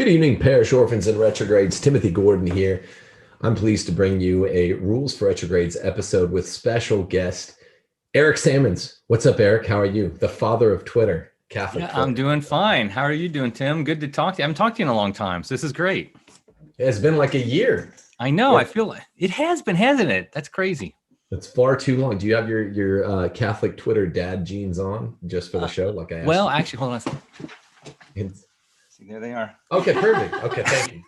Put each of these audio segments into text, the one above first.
Good evening, parish orphans and retrogrades. Timothy Gordon here. I'm pleased to bring you a Rules for Retrogrades episode with special guest Eric Sammons. What's up, Eric? How are you? The father of Twitter, Catholic Twitter. I'm doing fine. How are you doing, Tim? Good to talk to you. I haven't talked to you in a long time, so this is great. It's been like a year. I know. I feel it has been, hasn't it? That's crazy. It's far too long. Do you have your Catholic Twitter dad jeans on just for the show? Like I asked. Well, actually, hold on a second. See, there they are. Okay, perfect. Okay, thank you.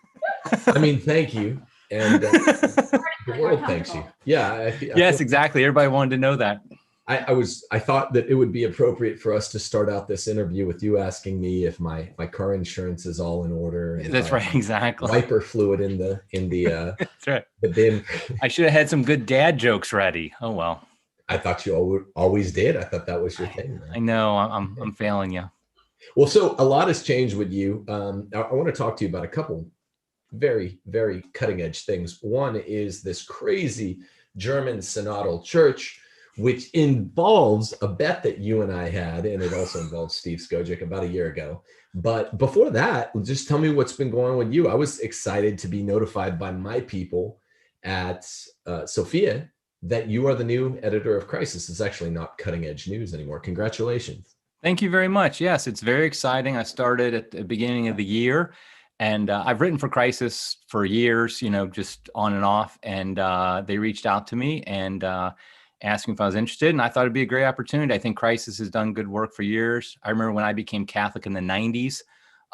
I mean, thank you. And the world thanks you. Yeah. Yes, exactly. Everybody wanted to know that. I thought that it would be appropriate for us to start out this interview with you asking me if my car insurance is all in order. And that's right, exactly. Wiper fluid in the that's right. The bin. I should have had some good dad jokes ready. Oh well. I thought you always did. I thought that was your thing. Man. I know. I'm failing you. Well, so a lot has changed with you. I want to talk to you about a couple very, very cutting edge things. One is this crazy German synodal church, which involves a bet that you and I had, and it also involves Steve Skojic about a year ago. But before that, just tell me what's been going on with you. I was excited to be notified by my people at Sophia that you are the new editor of Crisis. It's actually not cutting edge news anymore. Congratulations. Thank you very much. Yes, it's very exciting. I started at the beginning of the year, and I've written for Crisis for years, just on and off. And they reached out to me and asked me if I was interested, and I thought it'd be a great opportunity. I think Crisis has done good work for years. I remember when I became Catholic in the 90s,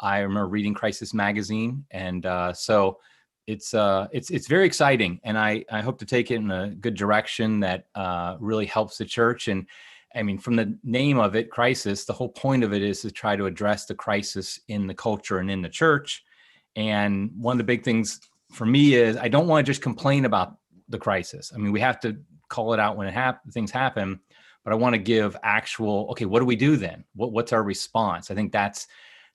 I remember reading Crisis magazine, and so it's very exciting, and I hope to take it in a good direction that really helps the church. And I mean, from the name of it, Crisis, the whole point of it is to try to address the crisis in the culture and in the church. And one of the big things for me is I don't want to just complain about the crisis. I mean, we have to call it out when things happen, but I want to give actual, okay, what do we do then? What's our response? I think that's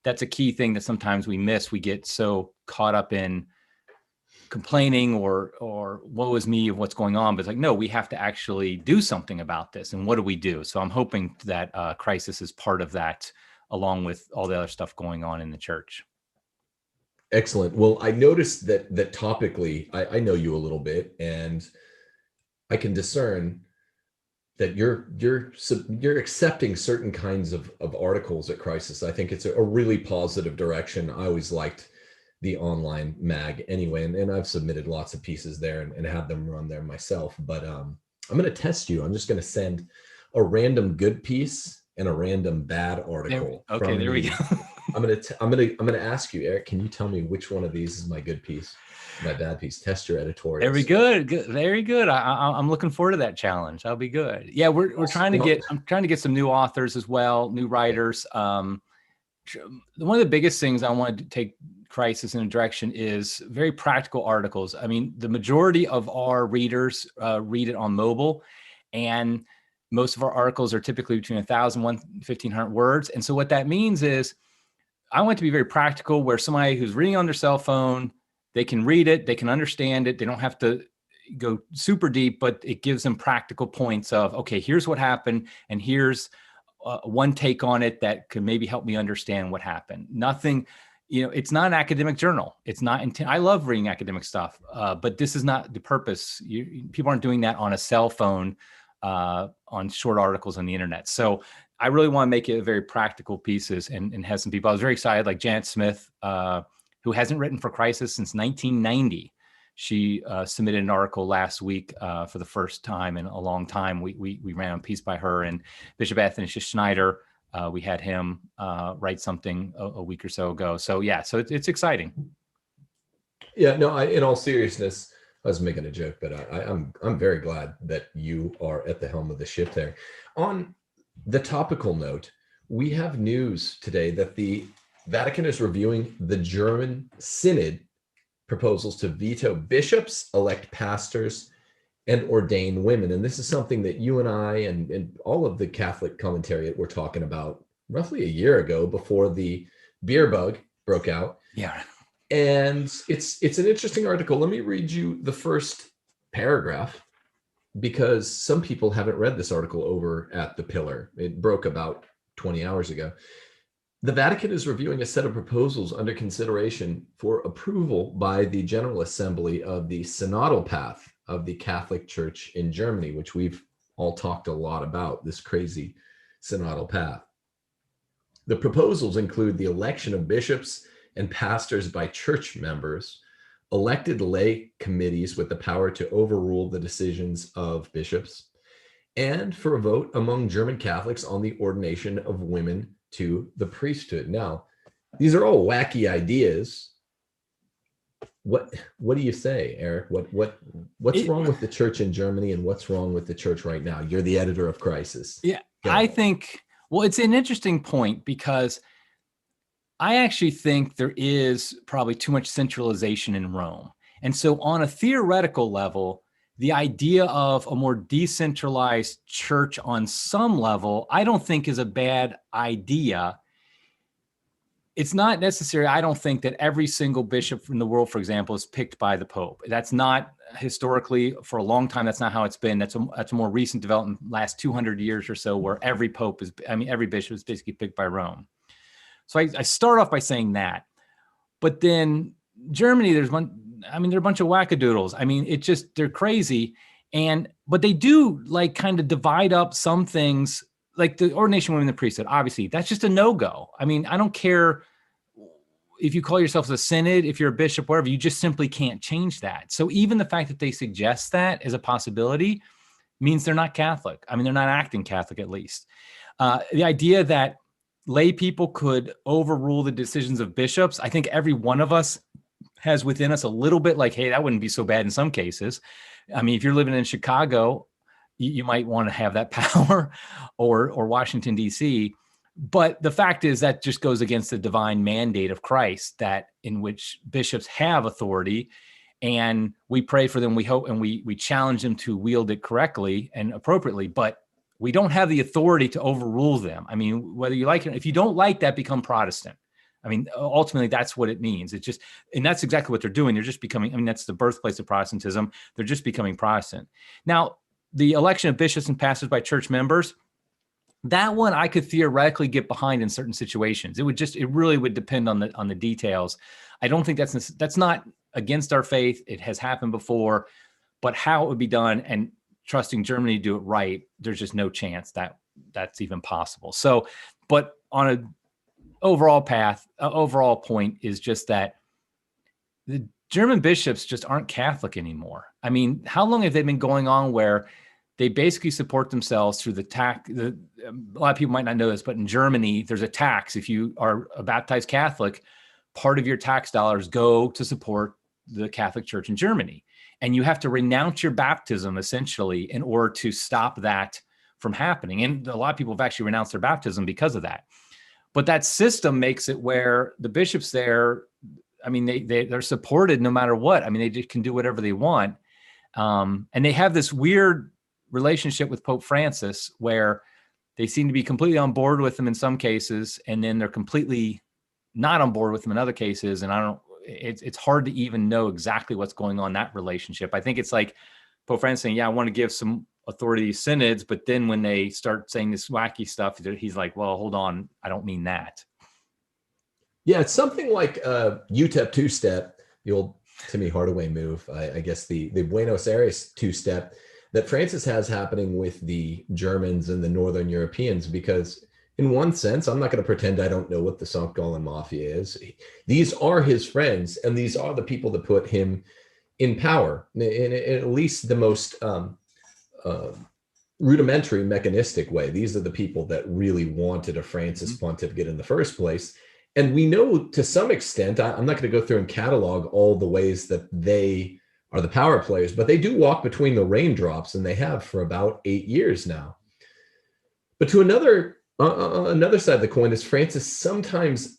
a key thing that sometimes we miss. We get so caught up in complaining or woe is me of what's going on, but it's like, no, we have to actually do something about this. And what do we do? So I'm hoping that Crisis is part of that, along with all the other stuff going on in the church. Excellent. Well, I noticed that topically, I know you a little bit, and I can discern that you're accepting certain kinds of articles at Crisis. I think it's a really positive direction. I always liked the online mag anyway, and I've submitted lots of pieces there and had them run there myself. But I'm going to test you. I'm just going to send a random good piece and a random bad article. There we go. I'm gonna ask you, Eric, can you tell me which one of these is my good piece, my bad piece? Test your editorial. Very good. Very good. I'm looking forward to that challenge. That'll be good. Yeah, I'm trying to get some new authors as well, new writers. One of the biggest things I wanted to take Crisis in a direction is very practical articles. I mean, the majority of our readers read it on mobile, and most of our articles are typically between 1,000 and 1,500 words. And so what that means is I want it to be very practical, where somebody who's reading on their cell phone, they can read it, they can understand it. They don't have to go super deep, but it gives them practical points of, okay, here's what happened, and here's one take on it that could maybe help me understand what happened. Nothing, it's not an academic journal. It's not I love reading academic stuff, but this is not the purpose. People aren't doing that on a cell phone, on short articles on the internet. So I really want to make it very practical pieces and have some people. I was very excited, like Janet Smith, who hasn't written for Crisis since 1990. She submitted an article last week for the first time in a long time. We ran a piece by her, and Bishop Anthony Schneider, we had him write something a week or so ago. So yeah, so it's exciting. Yeah, no, in all seriousness, I was making a joke, but I'm very glad that you are at the helm of the ship there. On the topical note, we have news today that the Vatican is reviewing the German Synod proposals to veto bishops, elect pastors, and ordain women. And this is something that you and I and all of the Catholic commentariat were talking about roughly a year ago, before the beer bug broke out. Yeah. And it's an interesting article. Let me read you the first paragraph, because some people haven't read this article over at The Pillar. It broke about 20 hours ago. The Vatican is reviewing a set of proposals under consideration for approval by the General Assembly of the synodal path of the Catholic Church in Germany, which we've all talked a lot about, this crazy synodal path. The proposals include the election of bishops and pastors by church members, elected lay committees with the power to overrule the decisions of bishops, and for a vote among German Catholics on the ordination of women to the priesthood. Now, these are all wacky ideas. What do you say, Eric? What's wrong with the church in Germany, and what's wrong with the church right now? You're the editor of Crisis. Yeah, I think, well, it's an interesting point, because I actually think there is probably too much centralization in Rome. And so on a theoretical level, the idea of a more decentralized church on some level, I don't think is a bad idea. It's not necessary. I don't think that every single bishop in the world, for example, is picked by the Pope. That's not historically, for a long time, that's not how it's been. That's a more recent development, last 200 years or so, where every Pope is, every bishop is basically picked by Rome. So I start off by saying that. But then Germany, there are a bunch of wackadoodles. They're crazy. But they do like kind of divide up some things, like the ordination of women in the priesthood. Obviously, that's just a no-go. I mean, I don't care if you call yourself a synod, if you're a bishop, whatever, you just simply can't change that. So even the fact that they suggest that as a possibility means they're not Catholic. I mean, they're not acting Catholic, at least. The idea that lay people could overrule the decisions of bishops, I think every one of us has within us a little bit like, hey, that wouldn't be so bad in some cases. I mean, if you're living in Chicago, you might want to have that power, or Washington, D.C. But the fact is that just goes against the divine mandate of Christ, that in which bishops have authority, and we pray for them, we hope, and we challenge them to wield it correctly and appropriately, but we don't have the authority to overrule them. I mean, whether you like it, if you don't like that, become Protestant. I mean, ultimately, that's what it means. It's just, and that's exactly what they're doing. They're just becoming, I mean, that's the birthplace of Protestantism. They're just becoming Protestant. Now, the election of bishops and pastors by church members, that one I could theoretically get behind in certain situations. It really would depend on the details. I don't think that's not against our faith. It has happened before, but how it would be done and trusting Germany to do it right, there's just no chance that that's even possible. So, but on a overall point is just that the German bishops just aren't Catholic anymore. I mean, how long have they been going on where they basically support themselves through the tax? A lot of people might not know this, but in Germany, there's a tax. If you are a baptized Catholic, part of your tax dollars go to support the Catholic Church in Germany. And you have to renounce your baptism, essentially, in order to stop that from happening. And a lot of people have actually renounced their baptism because of that. But that system makes it where the bishops there, I mean, they're supported no matter what. I mean, they just can do whatever they want. And they have this weird relationship with Pope Francis where they seem to be completely on board with him in some cases, and then they're completely not on board with him in other cases. And it's hard to even know exactly what's going on in that relationship. I think it's like Pope Francis saying, yeah, I want to give some authority to synods, but then when they start saying this wacky stuff, he's like, well, hold on, I don't mean that. Yeah, it's something like UTEP two-step, the old Timmy Hardaway move, I guess the Buenos Aires two-step that Francis has happening with the Germans and the Northern Europeans, because in one sense, I'm not going to pretend I don't know what the St. Gallen Mafia is. These are his friends, and these are the people that put him in power, in at least the most rudimentary mechanistic way. These are the people that really wanted a Francis pontificate in the first place. And we know to some extent, I'm not going to go through and catalog all the ways that they are the power players, but they do walk between the raindrops, and they have for about 8 years now. But to another side of the coin is Francis sometimes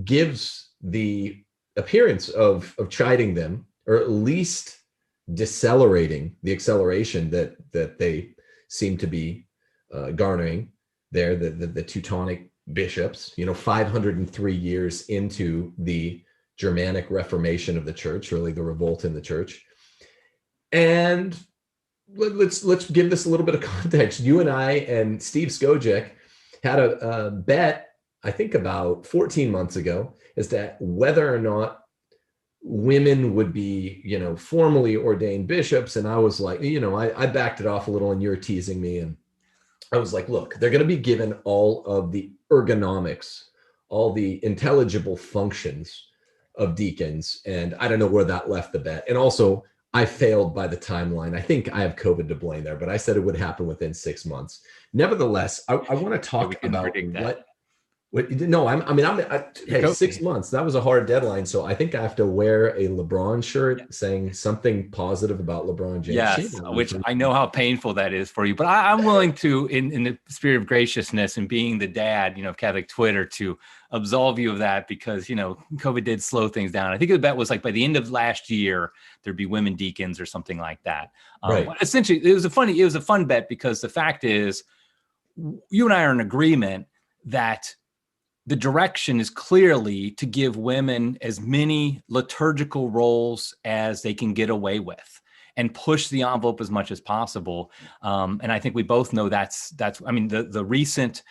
gives the appearance of chiding them, or at least decelerating the acceleration that they seem to be garnering there, the Teutonic bishops, 503 years into the Germanic Reformation of the church, really the revolt in the church. And let's give this a little bit of context. You and I and Steve Skojek had a bet, I think about 14 months ago, as to whether or not women would be, formally ordained bishops. And I was like, I backed it off a little, and you're teasing me. And I was like, look, they're going to be given all of the ergonomics, all the intelligible functions of deacons. And I don't know where that left the bet. And also, I failed by the timeline. I think I have COVID to blame there, but I said it would happen within 6 months. Nevertheless, I want to talk about hey, 6 months. That was a hard deadline. So I think I have to wear a LeBron shirt saying something positive about LeBron James. Yes, which I know how painful that is for you, but I'm willing to, in the spirit of graciousness and being the dad, of Catholic Twitter, to absolve you of that, because, COVID did slow things down. I think the bet was like by the end of last year, there'd be women deacons or something like that. Right. But essentially, it was a fun bet, because the fact is, you and I are in agreement that the direction is clearly to give women as many liturgical roles as they can get away with, and push the envelope as much as possible. And I think we both know that's the recent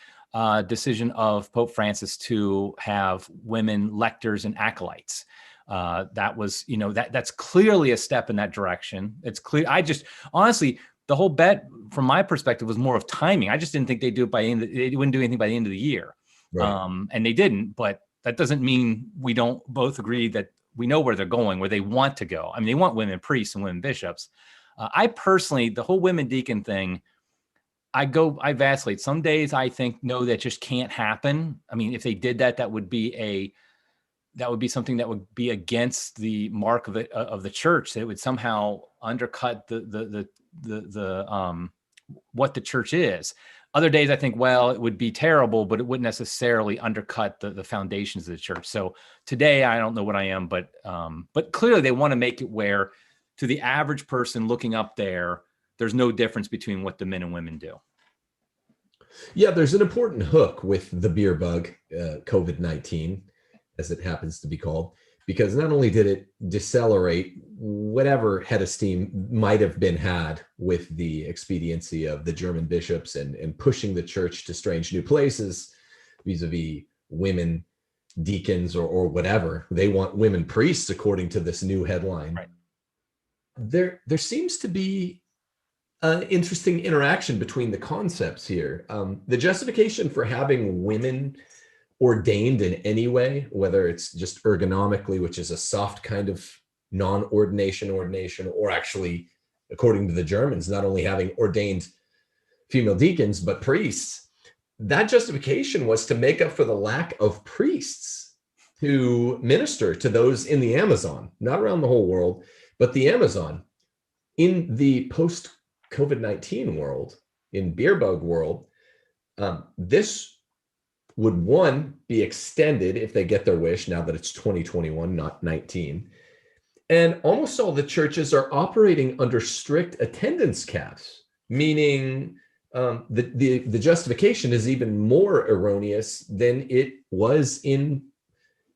decision of Pope Francis to have women lectors and acolytes. That was, that's clearly a step in that direction. It's clear. Honestly, the whole bet from my perspective was more of timing. I just didn't think they'd do it they wouldn't do anything by the end of the year. Right. And they didn't, but that doesn't mean we don't both agree that we know where they're going, where they want to go. I mean, they want women priests and women bishops. I personally, the whole women deacon thing, I vacillate. Some days I think, no, that just can't happen. I mean, if they did that, that would be something that would be against the mark of the church. That it would somehow undercut the what the church is. Other days I think, well, it would be terrible, but it wouldn't necessarily undercut the foundations of the church. So today I don't know what I am, but clearly they want to make it where, to the average person looking up there's no difference between what the men and women do. Yeah, there's an important hook with the beer bug, COVID-19, as it happens to be called, because not only did it decelerate whatever head of steam might have been had with the expediency of the German bishops and pushing the church to strange new places vis-a-vis women deacons or whatever. They want women priests, according to this new headline. Right. There seems to be an interesting interaction between the concepts here. The justification for having women ordained in any way, whether it's just ergonomically, which is a soft kind of non-ordination ordination, or actually, according to the Germans, not only having ordained female deacons, but priests. That justification was to make up for the lack of priests to minister to those in the Amazon, not around the whole world, but the Amazon. In the post-COVID-19 world, in beer bug world, this would, one, be extended if they get their wish, now that it's 2021, not 19. And almost all the churches are operating under strict attendance caps, meaning the justification is even more erroneous than it was in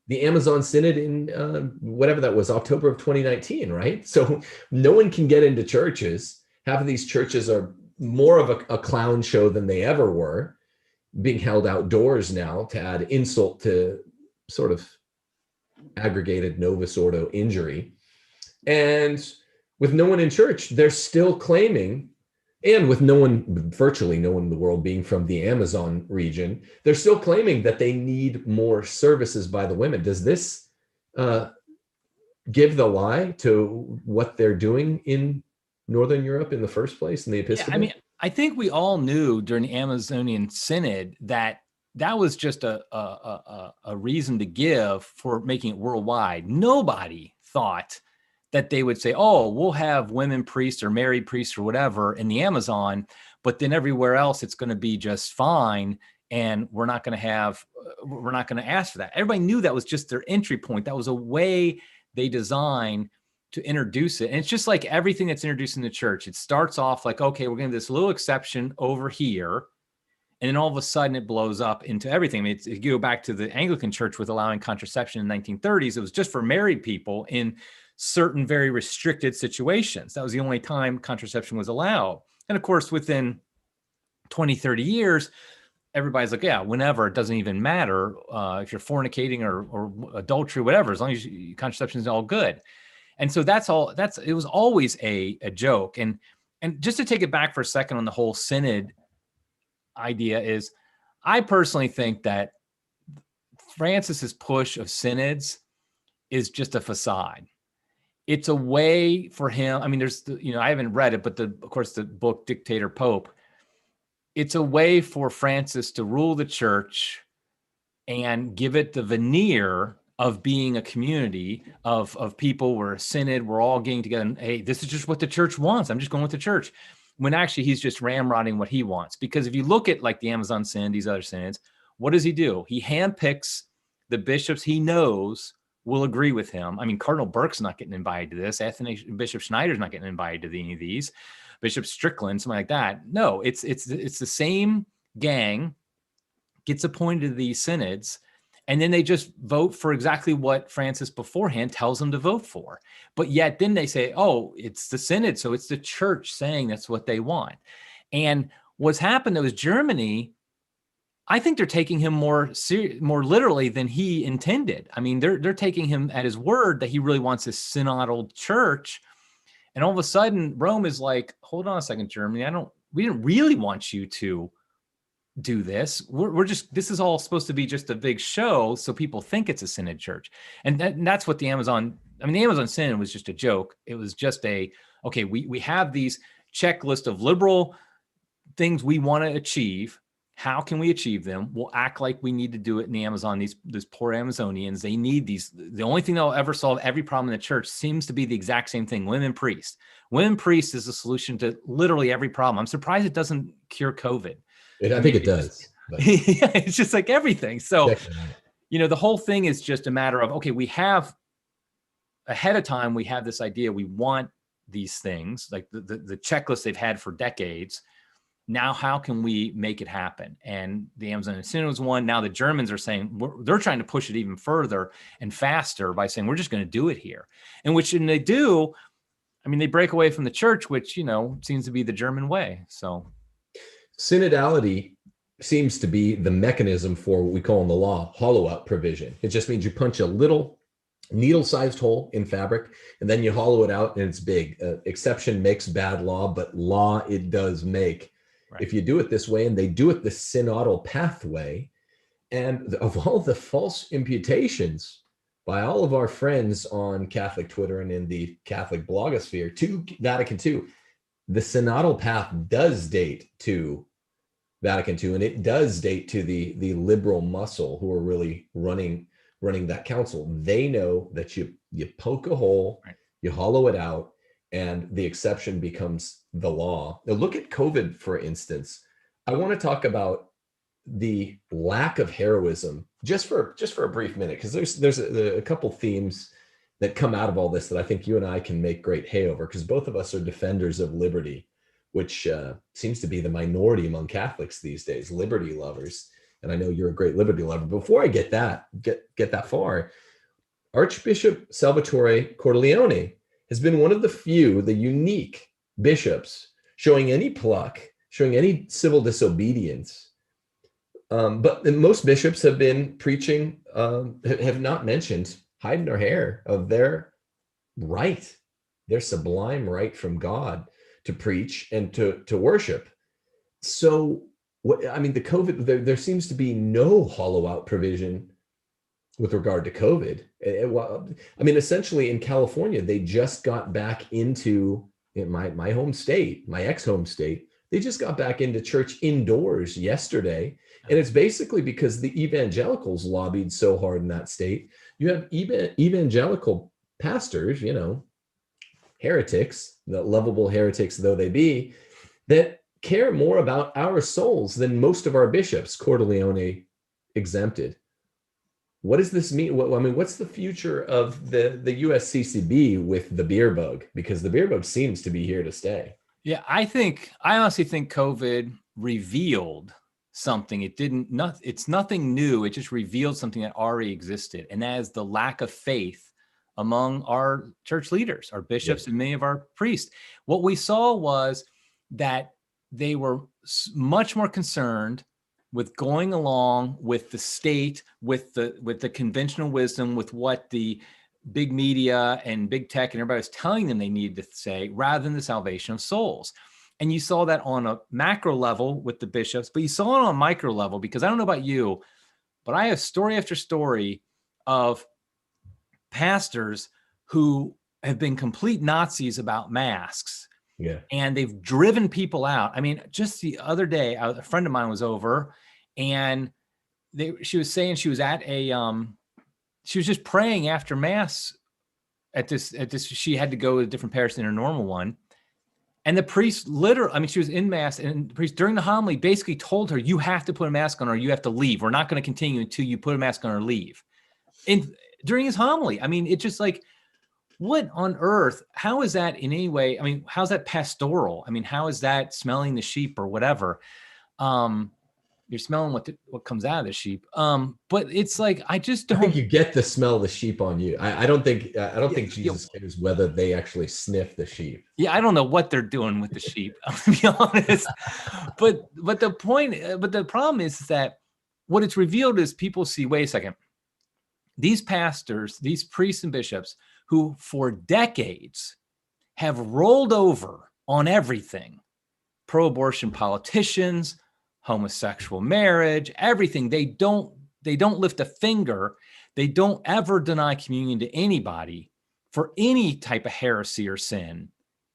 the Amazon Synod in whatever that was, October of 2019, right? So no one can get into churches. Half of these churches are more of a clown show than they ever were, being held outdoors now to add insult to sort of aggregated Novus Ordo injury. And with no one in church, they're still claiming, and with virtually no one in the world being from the Amazon region, they're still claiming that they need more services by the women. Does this give the lie to what they're doing in Northern Europe in the first place, in the episcopate? Yeah, I mean, I think we all knew during the Amazonian Synod that was just a reason to give for making it worldwide. Nobody thought that they would say, oh, we'll have women priests or married priests or whatever in the Amazon, but then everywhere else it's going to be just fine, and we're not going to ask for that. Everybody knew that was just their entry point. That was a way they designed to introduce it. And it's just like everything that's introduced in the church. It starts off like, okay, we're going to have this little exception over here. And then all of a sudden it blows up into everything. I mean, if you go back to the Anglican Church with allowing contraception in the 1930s, it was just for married people in certain very restricted situations. That was the only time contraception was allowed. And of course, within 20, 30 years, everybody's like, yeah, whenever, it doesn't even matter if you're fornicating or adultery, whatever, as long as contraception is all good. And so it was always a joke. And just to take it back for a second on the whole synod idea is, I personally think that Francis's push of synods is just a facade. It's a way for him. I mean, I haven't read it, but of course the book Dictator Pope, it's a way for Francis to rule the church and give it the veneer of being a community of people. We're a synod, we're all getting together, and hey, this is just what the church wants. I'm just going with the church. When actually he's just ramrodding what he wants. Because if you look at like the Amazon Synod, these other synods, what does he do? He handpicks the bishops he knows will agree with him. I mean, Cardinal Burke's not getting invited to this. Bishop Schneider's not getting invited to any of these. Bishop Strickland, something like that. No, it's the same gang gets appointed to these synods, and then they just vote for exactly what Francis beforehand tells them to vote for. But yet then they say, oh, it's the synod, so it's the church saying that's what they want. And what's happened though is Germany, I think they're taking him more literally than he intended. I mean, they're taking him at his word that he really wants this synodal church. And all of a sudden Rome is like, hold on a second, Germany, we didn't really want you to do this. This is all supposed to be just a big show so people think it's a synod church. And that's what the Amazon Synod was just a joke. It was just okay, we have these checklist of liberal things we want to achieve. How can we achieve them? We'll act like we need to do it in the Amazon. These poor Amazonians, they need these. The only thing that will ever solve every problem in the church seems to be the exact same thing. Women priests. Women priests is the solution to literally every problem. I'm surprised it doesn't cure COVID. I think it does. Yeah, it's just like everything. So, the whole thing is just a matter of, okay, we have ahead of time, we have this idea. We want these things, like the checklist they've had for decades. Now, how can we make it happen? And the Amazon Synod was one. Now the Germans are saying, they're trying to push it even further and faster by saying, we're just going to do it here. And they do, I mean, they break away from the church, which, seems to be the German way. So synodality seems to be the mechanism for what we call in the law, hollow out provision. It just means you punch a little needle-sized hole in fabric, and then you hollow it out, and it's big. Exception makes bad law, but law it does make. Right. If you do it this way, and they do it the synodal pathway, and of all the false imputations by all of our friends on Catholic Twitter and in the Catholic blogosphere to Vatican II, the synodal path does date to Vatican II, and it does date to the liberal muscle who are really running that council. They know that you poke a hole, right, you hollow it out, and the exception becomes the law. Now look at COVID, for instance. I want to talk about the lack of heroism just for a brief minute, because there's a couple themes that come out of all this that I think you and I can make great hay over, because both of us are defenders of liberty, which seems to be the minority among Catholics these days, liberty lovers. And I know you're a great liberty lover. Before I get that far, Archbishop Salvatore Cordileone has been one of the unique bishops showing any pluck, showing any civil disobedience. But most bishops have been preaching, have not mentioned hiding their hair of their right, their sublime right from God to preach and to worship. So, the COVID, there seems to be no hollow out provision with regard to COVID. Essentially in California, they just got back into my home state, my ex-home state. They just got back into church indoors yesterday. And it's basically because the evangelicals lobbied so hard in that state. You have evangelical pastors, heretics, the lovable heretics though they be, that care more about our souls than most of our bishops, Cordileone exempted. What does this mean? What's the future of the USCCB with the beer bug? Because the beer bug seems to be here to stay. Yeah, I honestly think COVID revealed something. It's nothing new. It just revealed something that already existed. And that is the lack of faith among our church leaders, our bishops, and many of our priests. What we saw was that they were much more concerned with going along with the state, with the conventional wisdom, with what the big media and big tech and everybody was telling them they needed to say, rather than the salvation of souls. And you saw that on a macro level with the bishops, but you saw it on a micro level, because I don't know about you, but I have story after story of pastors who have been complete Nazis about masks. Yeah. And they've driven people out. I mean, just the other day, a friend of mine was over, and she was saying she was at she was just praying after mass at this, she had to go to a different parish than her normal one. And the priest literally, I mean, she was in mass, and the priest during the homily basically told her, you have to put a mask on or you have to leave. We're not going to continue until you put a mask on or leave. And during his homily, I mean, it's just like, what on earth? How is that in any way? I mean, how's that pastoral? I mean, how is that smelling the sheep or whatever? You're smelling what comes out of the sheep. But it's like, I just don't. I think you get the smell of the sheep on you. I don't think Jesus cares whether they actually sniff the sheep. Yeah, I don't know what they're doing with the sheep, to be honest. But the problem is that what it's revealed is people see, wait a second, these pastors, these priests and bishops who for decades have rolled over on everything, pro-abortion politicians, homosexual marriage, everything. They don't lift a finger. They don't ever deny communion to anybody for any type of heresy or sin,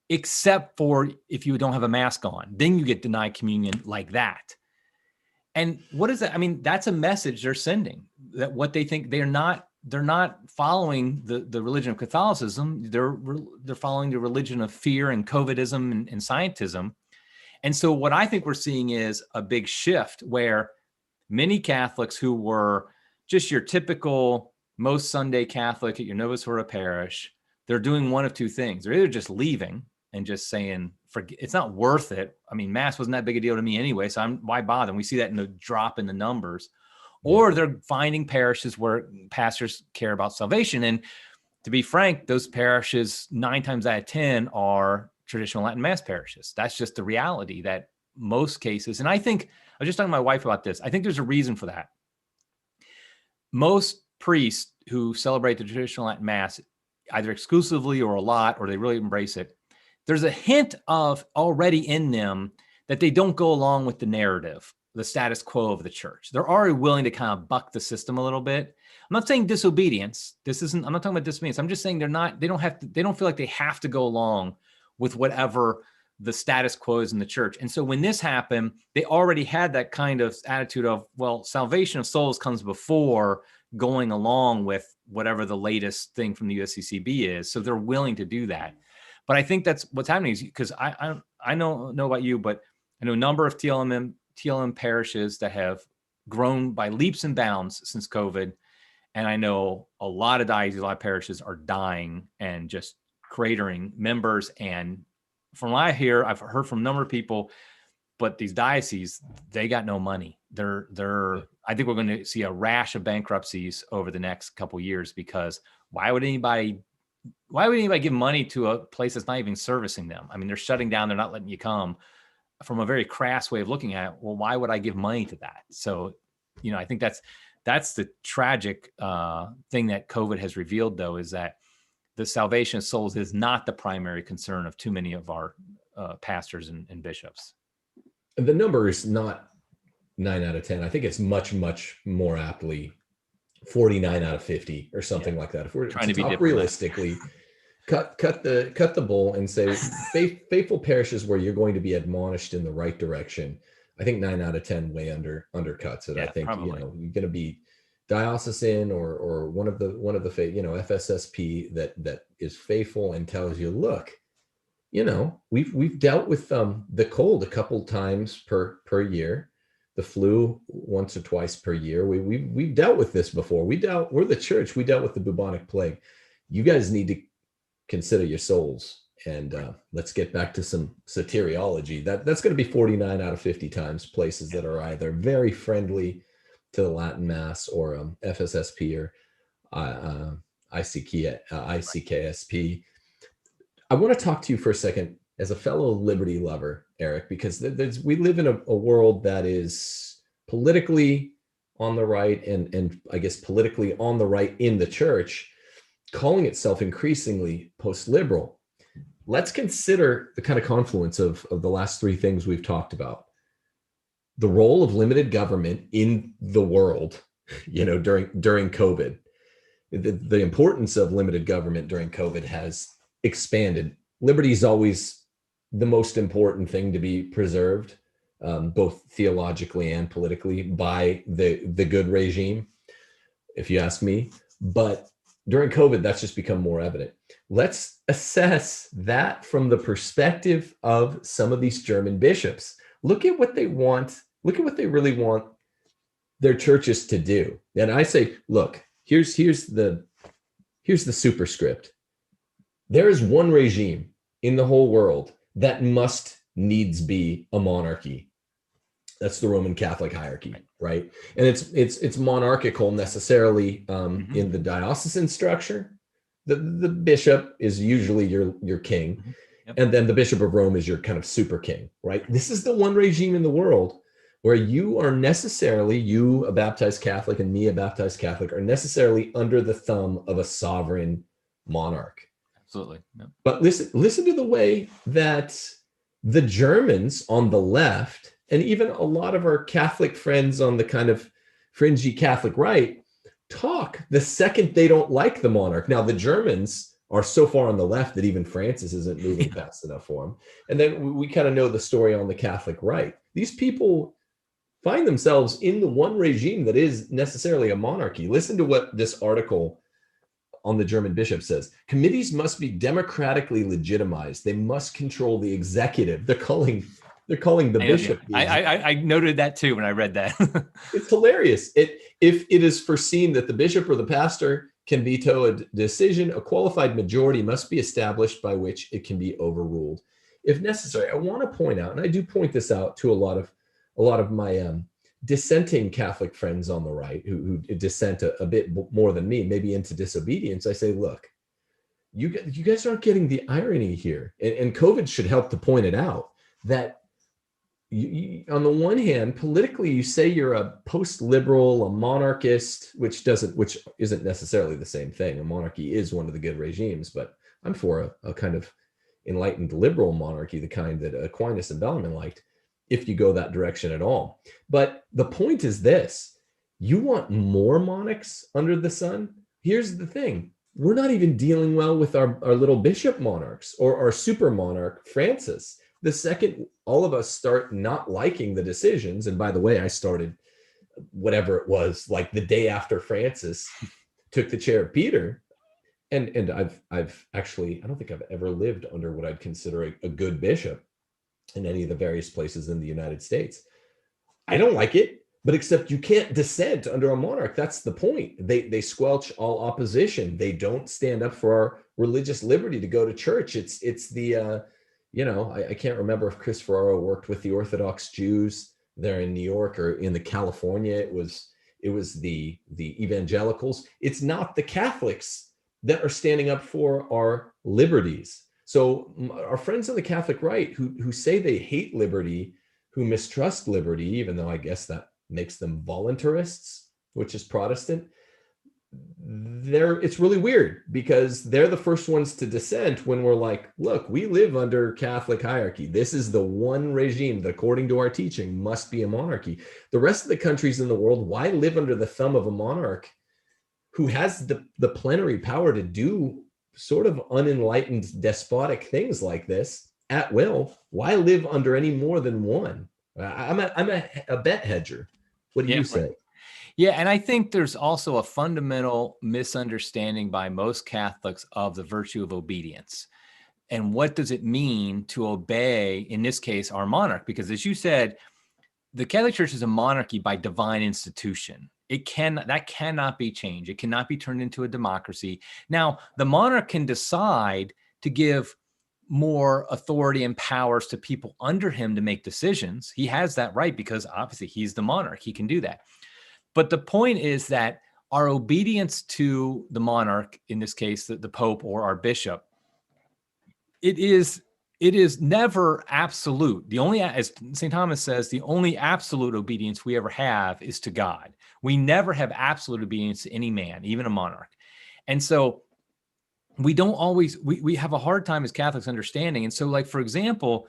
except for if you don't have a mask on, then you get denied communion like that. And what is that? I mean, that's a message they're sending, that what they think they're not following the religion of Catholicism. They're following the religion of fear and COVIDism and scientism. And so what I think we're seeing is a big shift where many Catholics who were just your typical most Sunday Catholic at your Novus Ordo parish, they're doing one of two things. They're either just leaving and just saying, it's not worth it. I mean, mass wasn't that big a deal to me anyway, so why bother? And we see that in the drop in the numbers. Or they're finding parishes where pastors care about salvation. And to be frank, those parishes 9 times out of 10 are traditional Latin mass parishes. That's just the reality that most cases, and I think, I was just talking to my wife about this, I think there's a reason for that. Most priests who celebrate the traditional Latin mass, either exclusively or a lot, or they really embrace it, there's a hint of already in them that they don't go along with the narrative, the status quo of the church. They're already willing to kind of buck the system a little bit. I'm not saying disobedience. I'm not talking about disobedience. I'm just saying they don't feel like they have to go along with whatever the status quo is in the church. And so when this happened, they already had that kind of attitude of, well, salvation of souls comes before going along with whatever the latest thing from the USCCB is. So they're willing to do that. But I think that's what's happening, is because I don't know about you, but I know a number of TLM parishes that have grown by leaps and bounds since COVID. And I know a lot of parishes are dying and just cratering members. And from what I hear, I've heard from a number of people, but these dioceses, they got no money. I think we're going to see a rash of bankruptcies over the next couple of years, because why would anybody give money to a place that's not even servicing them? I mean, they're shutting down. They're not letting you come. From a very crass way of looking at it, well, why would I give money to that? So, I think that's the tragic thing that COVID has revealed, though, is that the salvation of souls is not the primary concern of too many of our pastors and bishops. The number is not 9 out of 10. I think it's much, much more aptly 49 out of 50 or something like that. If we're trying to be realistically, cut the bull and say faithful parishes where you're going to be admonished in the right direction. I think 9 out of 10 way undercuts it. I think probably. You're going to be diocesan or one of the FSSP that is faithful and tells you, look, we've dealt with the cold a couple times per year, the flu once or twice per year. We've dealt with this before. We're the church. We dealt with the bubonic plague. You guys need to consider your souls, and let's get back to some soteriology. That's going to be 49 out of 50 times places that are either very friendly to the Latin Mass or FSSP or ICKSP. I want to talk to you for a second as a fellow liberty lover, Eric, because we live in a world that is politically on the right and I guess politically on the right in the church, calling itself increasingly post-liberal. Let's consider the kind of confluence of the last three things we've talked about. The role of limited government in the world, during COVID. The importance of limited government during COVID has expanded. Liberty is always the most important thing to be preserved, both theologically and politically, by the good regime, if you ask me. But during COVID, that's just become more evident. Let's assess that from the perspective of some of these German bishops. Look at what they want. Look at what they really want their churches to do. And I say, look, here's the superscript. There is one regime in the whole world that must needs be a monarchy. That's the Roman Catholic hierarchy, right? And it's monarchical necessarily in the diocesan structure. The bishop is usually your king, and then the Bishop of Rome is your kind of super king, right? This is the one regime in the world where you are necessarily, you, a baptized Catholic, and me, a baptized Catholic, are necessarily under the thumb of a sovereign monarch. Absolutely. Yep. But listen to the way that the Germans on the left, and even a lot of our Catholic friends on the kind of fringy Catholic right, talk the second they don't like the monarch. Now, the Germans are so far on the left that even Francis isn't moving fast enough for them. And then we kind of know the story on the Catholic right. These people find themselves in the one regime that is necessarily a monarchy. Listen to what this article on the German bishop says. Committees must be democratically legitimized. They must control the executive. They're calling the bishop. I noted that too when I read that. It's hilarious. If it is foreseen that the bishop or the pastor can veto a decision, a qualified majority must be established by which it can be overruled if necessary. I want to point out, and I do point this out to a lot of my dissenting Catholic friends on the right who dissent a bit more than me, maybe into disobedience. I say, look, you guys aren't getting the irony here. And COVID should help to point it out, that you, on the one hand, politically, you say you're a post-liberal, a monarchist, which isn't necessarily the same thing. A monarchy is one of the good regimes, but I'm for a kind of enlightened liberal monarchy, the kind that Aquinas and Bellarmine liked, if you go that direction at all. But the point is this: you want more monarchs under the sun? Here's the thing. We're not even dealing well with our little bishop monarchs or our super monarch, Francis. The second all of us start not liking the decisions, and by the way, I started whatever it was, like the day after Francis took the chair of Peter, and I've actually, I don't think I've ever lived under what I'd consider a good bishop in any of the various places in the United States. I don't like it, but except you can't dissent under a monarch. That's the point. They squelch all opposition. They don't stand up for our religious liberty to go to church. It's the I can't remember if Chris Ferraro worked with the Orthodox Jews there in New York or in the California. It was the evangelicals. It's not the Catholics that are standing up for our liberties. So our friends on the Catholic right who say they hate liberty, who mistrust liberty, even though I guess that makes them voluntarists, which is Protestant, it's really weird because they're the first ones to dissent when we're like, look, we live under Catholic hierarchy. This is the one regime that, according to our teaching, must be a monarchy. The rest of the countries in the world, why live under the thumb of a monarch who has the plenary power to do sort of unenlightened, despotic things like this at will? Why live under any more than one? I'm a bet hedger. What do you say? Right. Yeah, and I think there's also a fundamental misunderstanding by most Catholics of the virtue of obedience. And what does it mean to obey, in this case, our monarch? Because as you said, the Catholic Church is a monarchy by divine institution. That cannot be changed. It cannot be turned into a democracy. Now, the monarch can decide to give more authority and powers to people under him to make decisions. He has that right because obviously he's the monarch. He can do that. But the point is that our obedience to the monarch, in this case, the Pope or our bishop, it is it is never absolute. The only, as St. Thomas says, the only absolute obedience we ever have is to God. We never have absolute obedience to any man, even a monarch. And so we don't always, we have a hard time as Catholics understanding. And so, like, for example,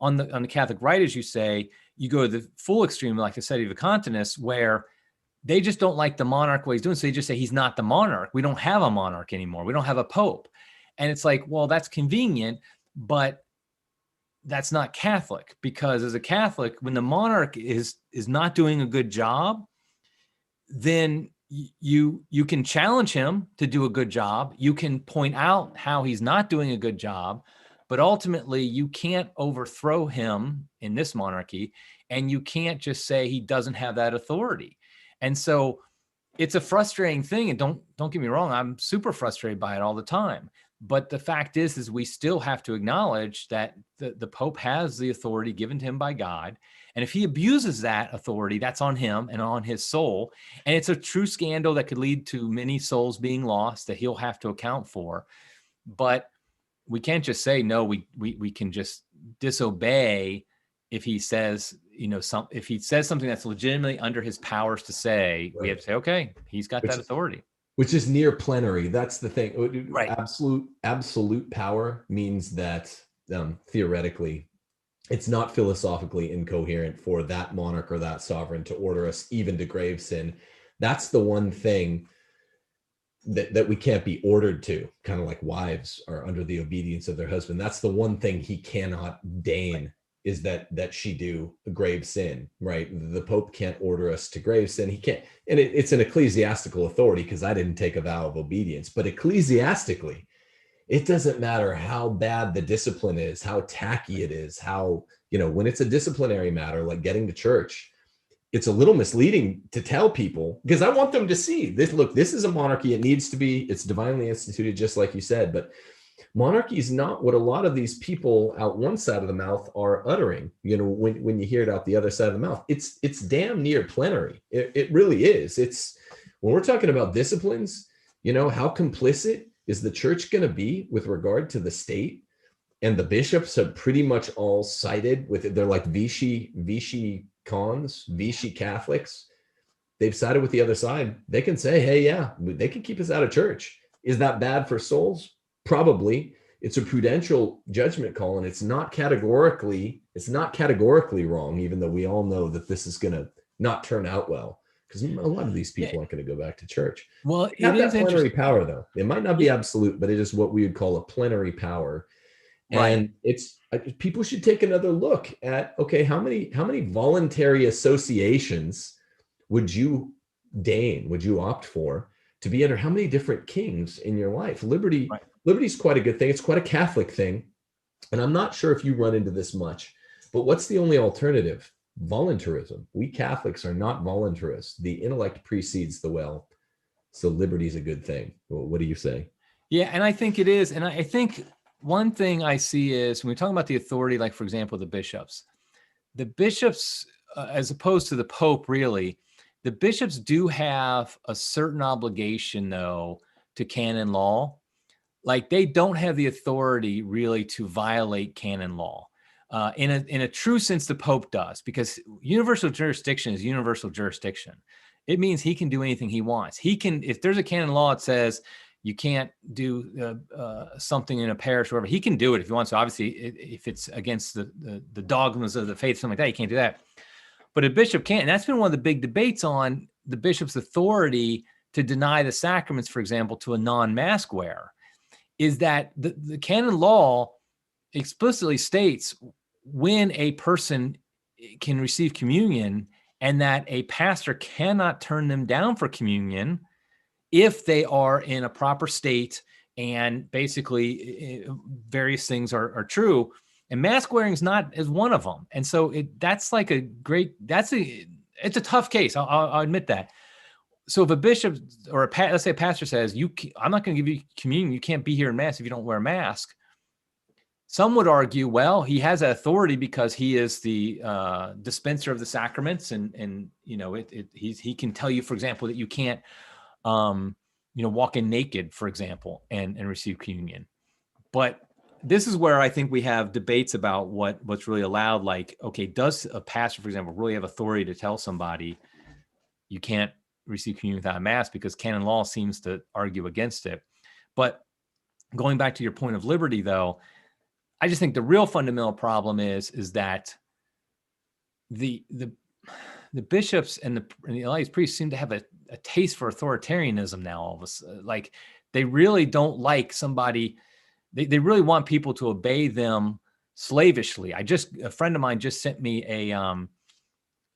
on the Catholic right, as you say, you go to the full extreme, like the Sede Vacantinis, where they just don't like the monarch what he's doing. So they just say he's not the monarch. We don't have a monarch anymore. We don't have a pope. And it's like, well, that's convenient, but that's not Catholic, because as a Catholic, when the monarch is not doing a good job, then you can challenge him to do a good job. You can point out how he's not doing a good job, but ultimately you can't overthrow him in this monarchy, and you can't just say he doesn't have that authority. And so it's a frustrating thing. And don't get me wrong, I'm super frustrated by it all the time. But the fact is we still have to acknowledge that the Pope has the authority given to him by God. And if he abuses that authority, that's on him and on his soul. And it's a true scandal that could lead to many souls being lost that he'll have to account for. But we can't just say, no, we can just disobey if he says, if he says something that's legitimately under his powers to say, right. We have to say, okay, he's got that authority. Which is near plenary. That's the thing. Right. Absolute power means that theoretically, it's not philosophically incoherent for that monarch or that sovereign to order us even to grave sin. That's the one thing that we can't be ordered to, kind of like wives are under the obedience of their husband. That's the one thing he cannot deign, right. Is that she do a grave sin, right? The Pope can't order us to grave sin. He can't, and it's an ecclesiastical authority, because I didn't take a vow of obedience, but ecclesiastically, it doesn't matter how bad the discipline is, how tacky it is, how, when it's a disciplinary matter, like getting to church, it's a little misleading to tell people, because I want them to see this. Look, this is a monarchy. It needs to be, it's divinely instituted, just like you said, but monarchy is not what a lot of these people out one side of the mouth are uttering. When you hear it out the other side of the mouth, it's damn near plenary. It really is. It's, when we're talking about disciplines, how complicit is the church going to be with regard to the state? And the bishops have pretty much all sided with it. They're like Vichy cons, Vichy Catholics. They've sided with the other side. They can say, hey, yeah, they can keep us out of church. Is that bad for souls? Probably. It's a prudential judgment call, and it's not categorically wrong, even though we all know that this is going to not turn out well, because a lot of these people aren't going to go back to church. Well, it is that plenary power, though. It might not be absolute, but it is what we would call a plenary power. Right. And it's, people should take another look at, okay, how many voluntary associations would you opt for to be under? How many different kings in your life? Liberty is quite a good thing. It's quite a Catholic thing. And I'm not sure if you run into this much, but what's the only alternative? Voluntarism. We Catholics are not voluntarists. The intellect precedes the will. So liberty is a good thing. Well, what do you say? Yeah, and I think it is. And I think one thing I see is when we talk about the authority, like, for example, the bishops, as opposed to the Pope, really, the bishops do have a certain obligation, though, to canon law. Like, they don't have the authority really to violate canon law. In a true sense, the Pope does, because universal jurisdiction is universal jurisdiction. It means he can do anything he wants. He can, if there's a canon law that says you can't do something in a parish or whatever, he can do it if he wants to. Obviously, if it's against the dogmas of the faith, something like that, he can't do that. But a bishop can't. And that's been one of the big debates on the bishop's authority to deny the sacraments, for example, to a non-mask wearer, is that the canon law explicitly states when a person can receive communion, and that a pastor cannot turn them down for communion if they are in a proper state and basically various things are true. And mask wearing is not as one of them. And so it's a tough case. I'll admit that. So if a bishop or let's say a pastor says, I'm not going to give you communion, you can't be here in mass if you don't wear a mask, some would argue, well, he has that authority because he is the dispenser of the sacraments, and he can tell you, for example, that you can't walk in naked, for example, and receive communion. But this is where I think we have debates about what's really allowed. Like, okay, does a pastor, for example, really have authority to tell somebody you can't receive communion without a mass, because canon law seems to argue against it. But going back to your point of liberty, though, I just think the real fundamental problem is that the bishops and a lot of these priests seem to have a taste for authoritarianism now. All of a sudden, like they really don't like somebody. They really want people to obey them slavishly. A friend of mine just sent me a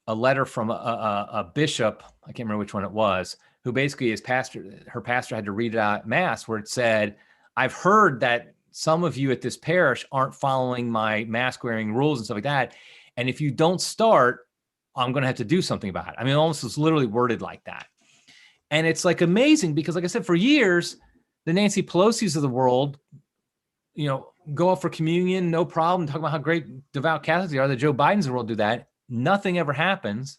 letter from a bishop. I can't remember which one it was, who basically her pastor had to read it out at mass, where it said, "I've heard that some of you at this parish aren't following my mask wearing rules and stuff like that. And if you don't start, I'm going to have to do something about it." I mean, almost it's literally worded like that. And it's like amazing because, like I said, for years, the Nancy Pelosi's of the world, go out for communion, no problem, talk about how great devout Catholics they are. The Joe Bidens of the world do that. Nothing ever happens.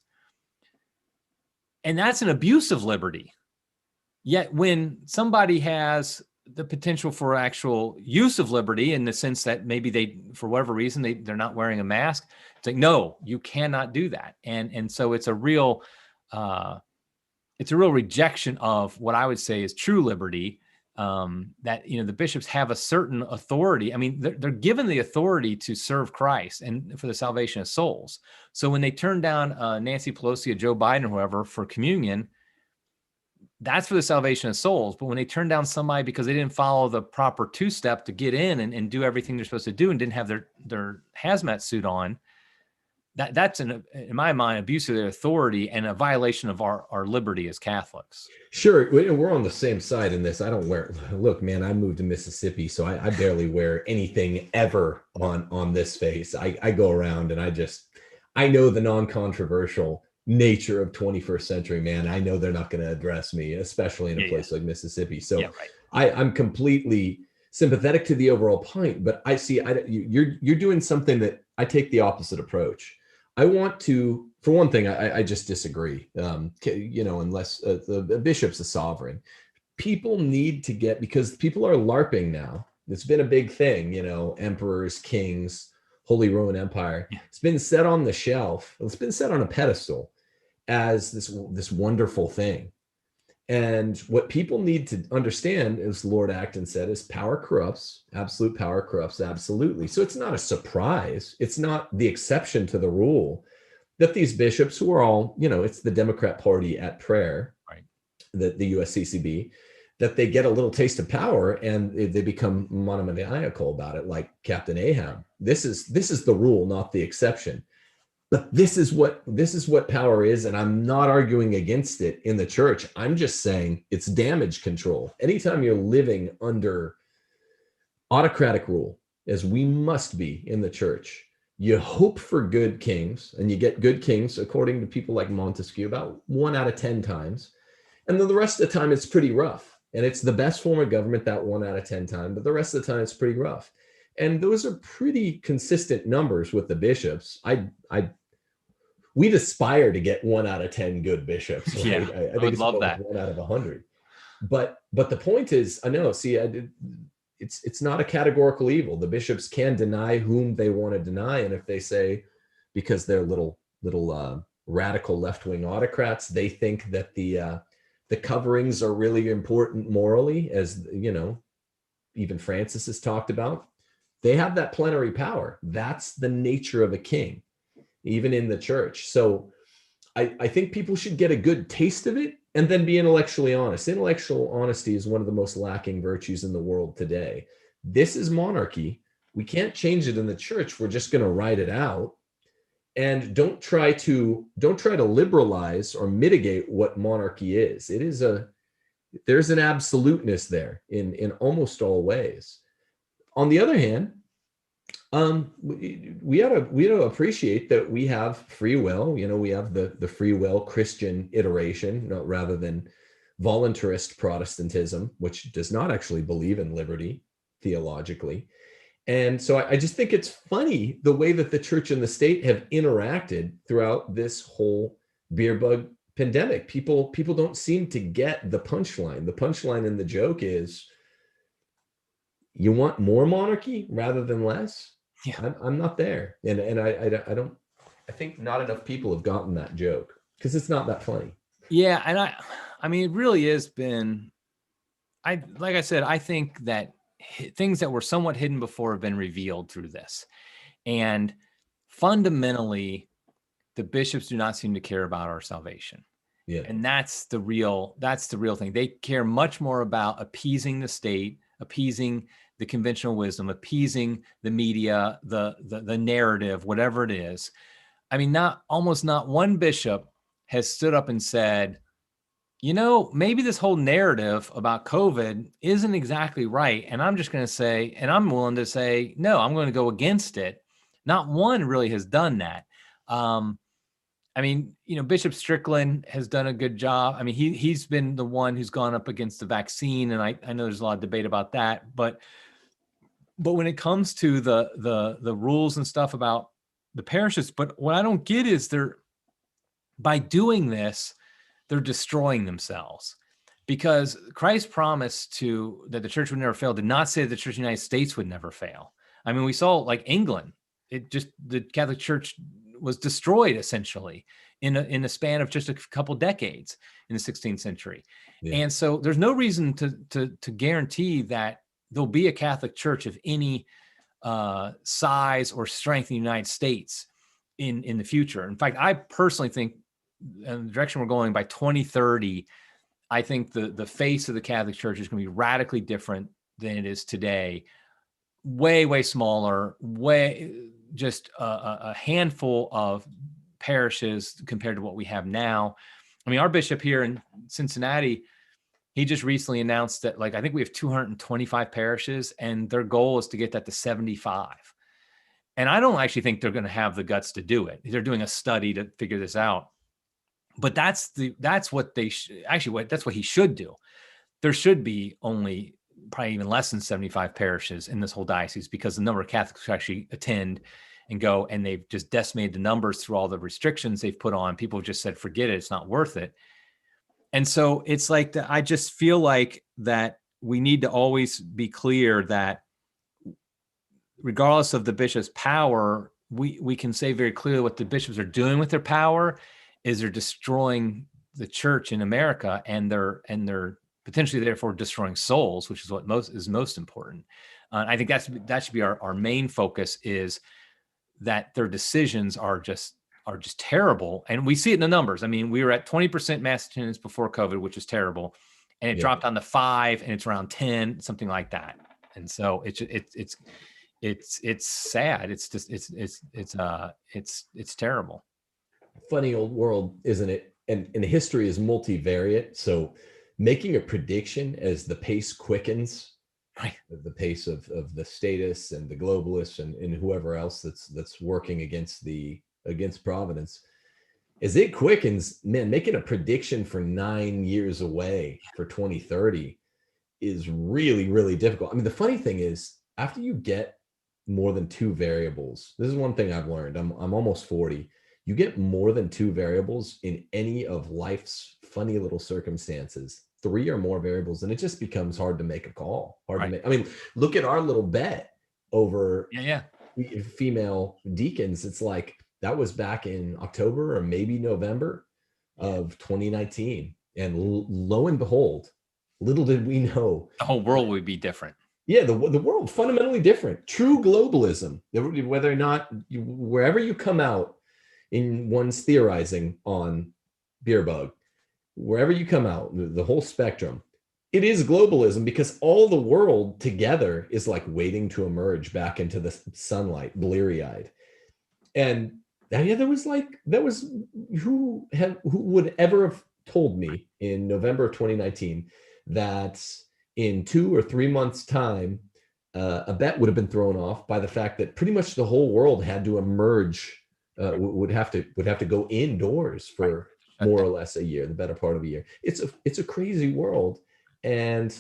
And that's an abuse of liberty. Yet when somebody has the potential for actual use of liberty, in the sense that maybe they, for whatever reason, they're not wearing a mask, it's like, no, you cannot do that. And so it's a real rejection of what I would say is true liberty. That the bishops have a certain authority. I mean, they're given the authority to serve Christ and for the salvation of souls. So when they turn down Nancy Pelosi or Joe Biden or whoever for communion, that's for the salvation of souls. But when they turn down somebody because they didn't follow the proper two-step to get in and do everything they're supposed to do and didn't have their hazmat suit on, that's in my mind, abuse of their authority and a violation of our liberty as Catholics. Sure. We're on the same side in this. I don't look, man, I moved to Mississippi, so I barely wear anything ever on this face. I go around and I know the non-controversial nature of 21st century, man. I know they're not going to address me, especially in a place like Mississippi. So I'm completely sympathetic to the overall point, but I see you're doing something that I take the opposite approach. I want to, for one thing, I just disagree. Unless the bishop's a sovereign, people need to get, because people are LARPing now. It's been a big thing, emperors, kings, Holy Roman Empire. It's been set on the shelf. It's been set on a pedestal as this wonderful thing. And what people need to understand, as Lord Acton said, is power corrupts. Absolute power corrupts absolutely. So it's not a surprise. It's not the exception to the rule that these bishops, who are all, it's the Democrat Party at prayer, right? The USCCB, that they get a little taste of power and they become monomaniacal about it, like Captain Ahab. This is the rule, not the exception. But this is what power is, and I'm not arguing against it in the church. I'm just saying it's damage control. Anytime you're living under autocratic rule, as we must be in the church, you hope for good kings, and you get good kings, according to people like Montesquieu, about 1 out of 10 times. And then the rest of the time, it's pretty rough. And it's the best form of government that 1 out of 10 times, but the rest of the time, it's pretty rough. And those are pretty consistent numbers with the bishops. We'd aspire to get 1 out of 10 good bishops. Right? Yeah, I think it's love that 1 out of 100. But the point is, I know. See, it's not a categorical evil. The bishops can deny whom they want to deny, and if they say, because they're little radical left-wing autocrats, they think that the coverings are really important morally, as even Francis has talked about. They have that plenary power. That's the nature of a king, even in the church. So I think people should get a good taste of it and then be intellectually honest. Intellectual honesty is one of the most lacking virtues in the world today. This is monarchy. We can't change it in the church. We're just going to ride it out. And don't try to liberalize or mitigate what monarchy is. There's an absoluteness there in almost all ways. On the other hand, we ought to appreciate that we have free will. We have the free will Christian iteration, rather than voluntarist Protestantism, which does not actually believe in liberty theologically. And so I just think it's funny the way that the church and the state have interacted throughout this whole beer bug pandemic. People don't seem to get the punchline. The punchline in the joke is, you want more monarchy rather than less. Yeah. I'm not there, and I don't. I think not enough people have gotten that joke because it's not that funny. Yeah, and I mean, it really has been. Like I said, I think that things that were somewhat hidden before have been revealed through this, and fundamentally, the bishops do not seem to care about our salvation. Yeah. And that's the real thing. They care much more about appeasing the state, appeasing the conventional wisdom, appeasing the media, the narrative, whatever it is. I mean, almost not one bishop has stood up and said, maybe this whole narrative about COVID isn't exactly right. And I'm just going to say, and I'm willing to say, no, I'm going to go against it. Not one really has done that. I mean, Bishop Strickland has done a good job. I mean, he's been the one who's gone up against the vaccine, and I know there's a lot of debate about that. But when it comes to the rules and stuff about the parishes, but what I don't get is by doing this, they're destroying themselves, because Christ promised that the church would never fail did not say that the Church of the United States would never fail. I mean, we saw like England, the Catholic Church was destroyed essentially in a span of just a couple decades in the 16th century. Yeah. And so there's no reason to guarantee that there'll be a Catholic Church of any size or strength in the United States in the future. In fact, I personally think, in the direction we're going, by 2030, I think the face of the Catholic Church is going to be radically different than it is today. Way, way smaller, just a handful of parishes compared to what we have now. I mean, our bishop here in Cincinnati, he just recently announced that, I think we have 225 parishes, and their goal is to get that to 75. And I don't actually think they're going to have the guts to do it. They're doing a study to figure this out. But that's what he should do. There should be only probably even less than 75 parishes in this whole diocese, because the number of Catholics who actually attend and go, and they've just decimated the numbers through all the restrictions they've put on. People have just said, forget it, it's not worth it. And so it's like I just feel like that we need to always be clear that regardless of the bishop's power, we can say very clearly what the bishops are doing with their power is they're destroying the church in America, and they're potentially therefore destroying souls, which is what is most important. I think that should be our main focus, is that their decisions are just terrible. And we see it in the numbers. I mean, we were at 20% mass attendance before COVID, which is terrible. And it dropped down to 5, and it's around 10, something like that. And so it's sad. It's just, it's terrible. Funny old world, isn't it? And history is multivariate. So making a prediction as the pace quickens, right, the pace of the statists and the globalists and whoever else that's working against Providence, as it quickens, man, making a prediction for 9 years away for 2030 is really, really difficult. I mean, the funny thing is, after you get more than 2 variables, this is one thing I've learned. I'm almost 40. You get more than 2 variables in any of life's funny little circumstances, 3 or more variables, and it just becomes hard to make a call. Hard to make. I mean, look at our little bet over female deacons. It's like that was back in October or maybe November of 2019, and lo and behold, little did we know, the whole world would be different. Yeah, the world fundamentally different. True globalism, whether or not wherever you come out in one's theorizing on Beerbug, wherever you come out, the whole spectrum, it is globalism, because all the world together is like waiting to emerge back into the sunlight, bleary-eyed. And there was who would ever have told me in November of 2019 that in 2 or 3 months' time, a bet would have been thrown off by the fact that pretty much the whole world had to emerge, would have to go indoors for more or less a year, the better part of a year. It's a crazy world, and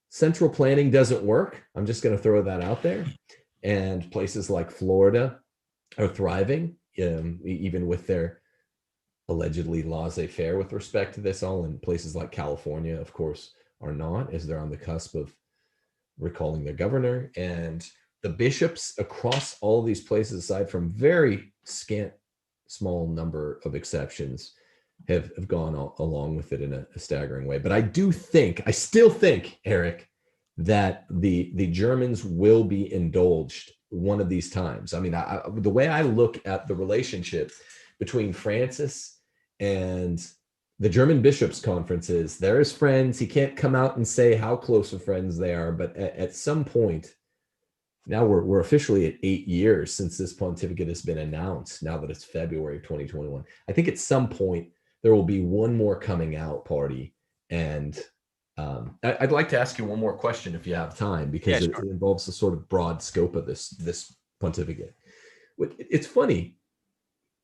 central planning doesn't work. I'm just going to throw that out there. And places like Florida are thriving, even with their allegedly laissez-faire with respect to this all. And places like California, of course, are not, as they're on the cusp of recalling their governor, and the bishops across all these places, aside from very small number of exceptions, have gone along with it in a staggering way. But I still think, Eric, that the Germans will be indulged one of these times. I mean, the way I look at the relationship between Francis and the German bishops' conferences, they're his friends. He can't come out and say how close of friends they are, but at some point, now we're officially at 8 years since this pontificate has been announced, now that it's February of 2021. I think at some point there will be one more coming out party. And I'd like to ask you one more question if you have time, because it involves the sort of broad scope of this pontificate. It's funny,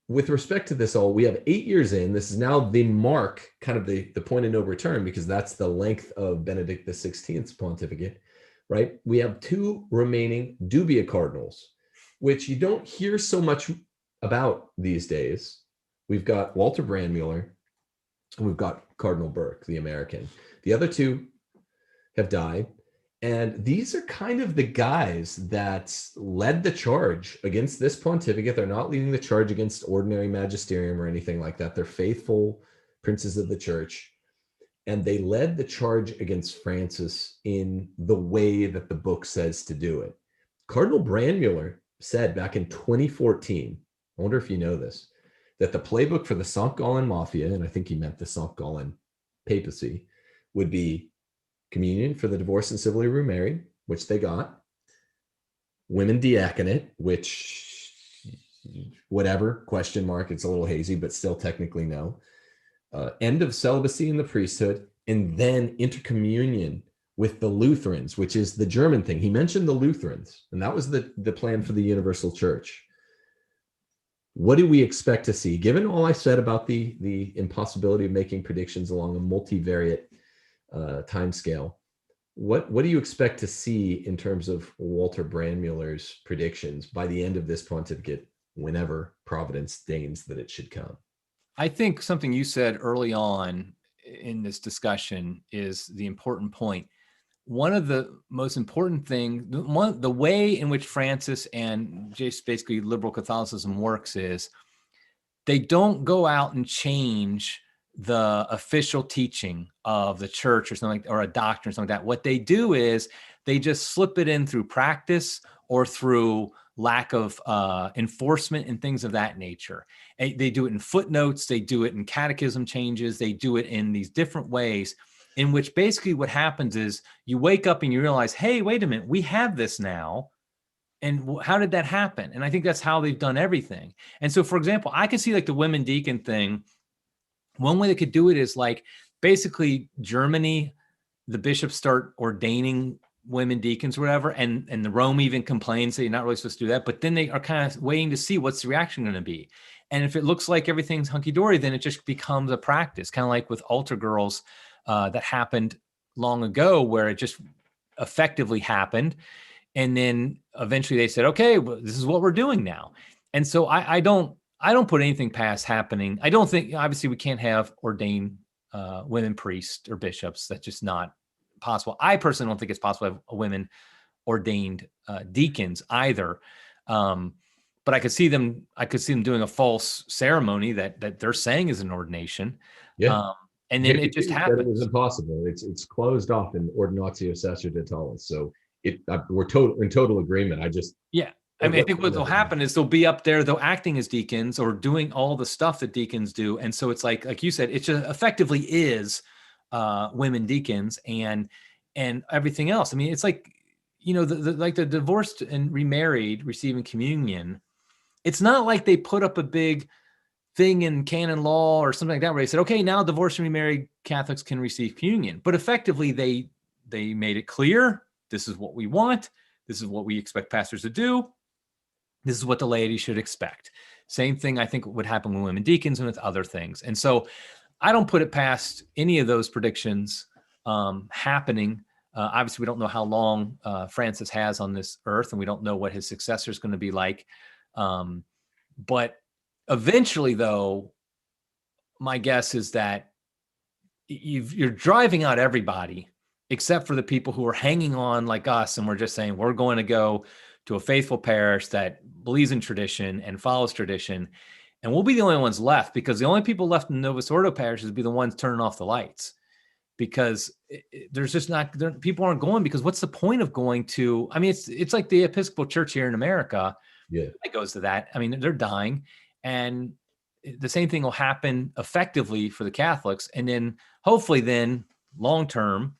with respect to this all, we have 8 years in. This is now the mark, kind of the point of no return, because that's the length of Benedict XVI's pontificate, right? We have 2 remaining dubia cardinals, which you don't hear so much about these days. We've got Walter Brandmuller, and we've got Cardinal Burke, the American. The other 2 have died. And these are kind of the guys that led the charge against this pontificate. They're not leading the charge against ordinary magisterium or anything like that. They're faithful princes of the church. And they led the charge against Francis in the way that the book says to do it. Cardinal Brandmuller said back in 2014, I wonder if you know this, that the playbook for the St. Gallen Mafia, and I think he meant the St. Gallen papacy, would be communion for the divorced and civilly remarried, which they got, women diaconate, which whatever, question mark, it's a little hazy, but still technically no, end of celibacy in the priesthood, and then intercommunion with the Lutherans, which is the German thing. He mentioned the Lutherans, and that was the plan for the universal church. What do we expect to see? Given all I said about the impossibility of making predictions along a multivariate time scale, what do you expect to see in terms of Walter Brandmuller's predictions by the end of this pontificate, whenever Providence deigns that it should come? I think something you said early on in this discussion is the important point. One of the most important things, the way in which Francis and just basically liberal Catholicism works is they don't go out and change the official teaching of the church or something, or a doctrine or something like that. What they do is they just slip it in through practice or through lack of enforcement and things of that nature. And they do it in footnotes, they do it in catechism changes, they do it in these different ways, in which basically what happens is you wake up and you realize, hey, wait a minute, we have this now. And how did that happen? And I think that's how they've done everything. And so, for example, I can see like the women deacon thing. One way they could do it is like basically Germany, the bishops start ordaining women deacons or whatever, and the Rome even complains that you're not really supposed to do that, but then they are kind of waiting to see what's the reaction going to be. And if it looks like everything's hunky-dory, then it just becomes a practice, kind of like with altar girls that happened long ago, where it just effectively happened. And then eventually they said, okay, well, this is what we're doing now. And so I don't put anything past happening. I don't think, obviously we can't have ordained women priests or bishops. That's just not possible. I personally don't think it's possible to have women ordained deacons either. But I could see them doing a false ceremony that they're saying is an ordination. Yeah. And then it just happens. It was impossible. It's closed off in Ordinatio Sacerdotale. So we're in total agreement. I mean, I think what will happen is they'll be up there, they'll acting as deacons or doing all the stuff that deacons do. And so it's like you said, it just effectively is women deacons and everything else. I mean, it's like, like the divorced and remarried receiving communion. It's not like they put up a big thing in canon law or something like that, where they said, okay, now divorced and remarried Catholics can receive communion. But effectively they made it clear, this is what we want. This is what we expect pastors to do. This is what the laity should expect. Same thing I think would happen with women deacons and with other things. And so I don't put it past any of those predictions happening. Obviously, we don't know how long Francis has on this earth, and we don't know what his successor is going to be like. But eventually, though, my guess is that you're driving out everybody except for the people who are hanging on like us. And we're just saying, we're going to go to a faithful parish that believes in tradition and follows tradition. And we'll be the only ones left, because the only people left in Novus Ordo parishes will be the ones turning off the lights, because there's just not, people aren't going, because what's the point of going to, I mean, it's like the Episcopal Church here in America. Yeah. It goes to that. I mean, they're dying, and the same thing will happen effectively for the Catholics. And then hopefully then long-term,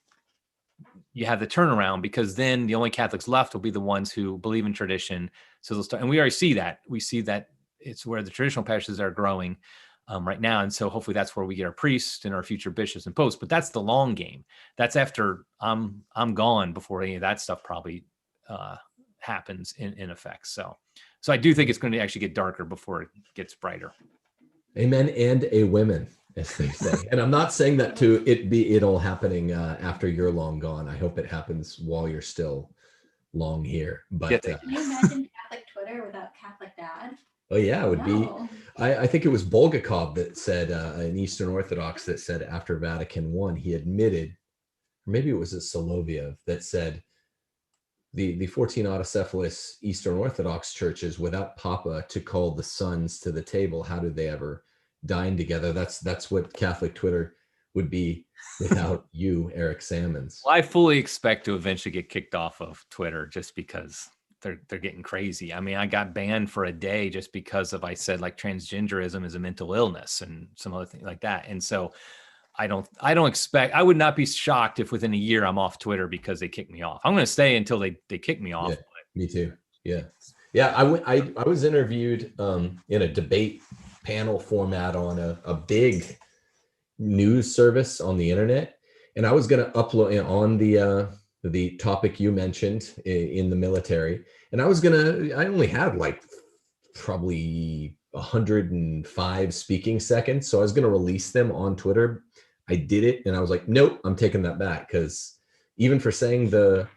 you have the turnaround, because then the only Catholics left will be the ones who believe in tradition. So they'll start, and we already see that. We see that it's where the traditional parishes are growing right now. And so hopefully that's where we get our priests and our future bishops and popes. But that's the long game. That's after I'm gone, before any of that stuff probably happens in effect. So I do think it's going to actually get darker before it gets brighter. Amen. And a women, as they say. And I'm not saying that to it all happening after you're long gone. I hope it happens while you're still long here. But can you imagine Catholic Twitter without Catholic Dad? Oh yeah, it would be. No. I think it was Bulgakov that said, an Eastern Orthodox that said after Vatican I, he admitted, or maybe it was a Soloviev that said, the 14 autocephalous Eastern Orthodox churches, without Papa to call the sons to the table, how did they ever dine together? That's what Catholic Twitter would be without you, Eric Sammons. Well, I fully expect to eventually get kicked off of Twitter, just because they're getting crazy. I mean, I got banned for a day just because I said like transgenderism is a mental illness and some other thing like that. And so I would not be shocked if within a year I'm off Twitter because they kick me off. I'm going to stay until they kick me off. Yeah, me too. Yeah. Yeah. I was interviewed in a debate panel format on a big news service on the internet. And I was going to upload on the topic you mentioned in the military. And I only had like probably 105 speaking seconds. So I was going to release them on Twitter. I did it. And I was like, nope, I'm taking that back. Because even for saying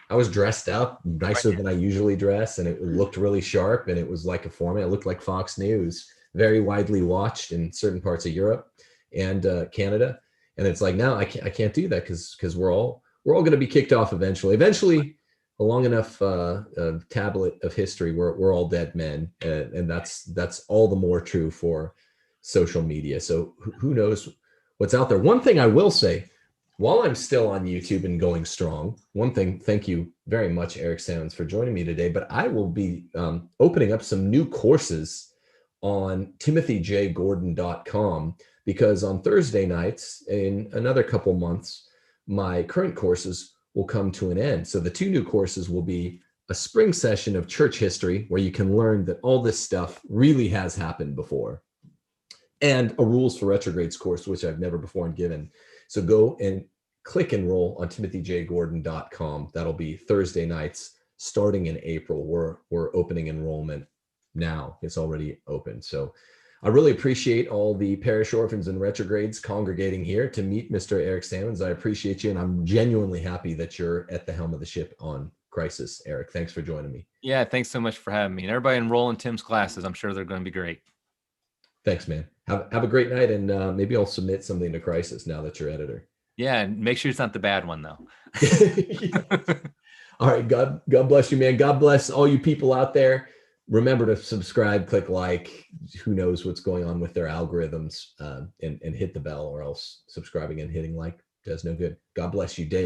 I was dressed up nicer than I usually dress. And it looked really sharp. And it was like a format. It looked like Fox News, very widely watched in certain parts of Europe and Canada. And it's like, now I can't do that because we're all going to be kicked off eventually. A long enough tablet of history, we're all dead men, and that's all the more true for social media. So who knows what's out there? One thing I will say, while I'm still on YouTube and going strong, one thing, thank you very much, Eric Sammons, for joining me today. But I will be opening up some new courses on timothyjgordon.com, because on Thursday nights in another couple months, my current courses will come to an end. So the two new courses will be a spring session of church history, where you can learn that all this stuff really has happened before, and a rules for retrogrades course, which I've never before given. So go and click enroll on timothyjgordon.com. That'll be Thursday nights starting in April. We're opening enrollment now. It's already open. So I really appreciate all the parish orphans and retrogrades congregating here to meet Mr. Eric Sammons. I appreciate you, and I'm genuinely happy that you're at the helm of the ship on crisis. Eric, thanks for joining me. Yeah, thanks so much for having me. And everybody enroll in Tim's classes. I'm sure they're going to be great. Thanks, man. Have a great night, and maybe I'll submit something to crisis now that you're editor. Yeah, and make sure it's not the bad one, though. All right, God bless you, man. God bless all you people out there. Remember to subscribe, click like. Who knows what's going on with their algorithms, and hit the bell, or else subscribing and hitting like does no good. God bless you, Dave.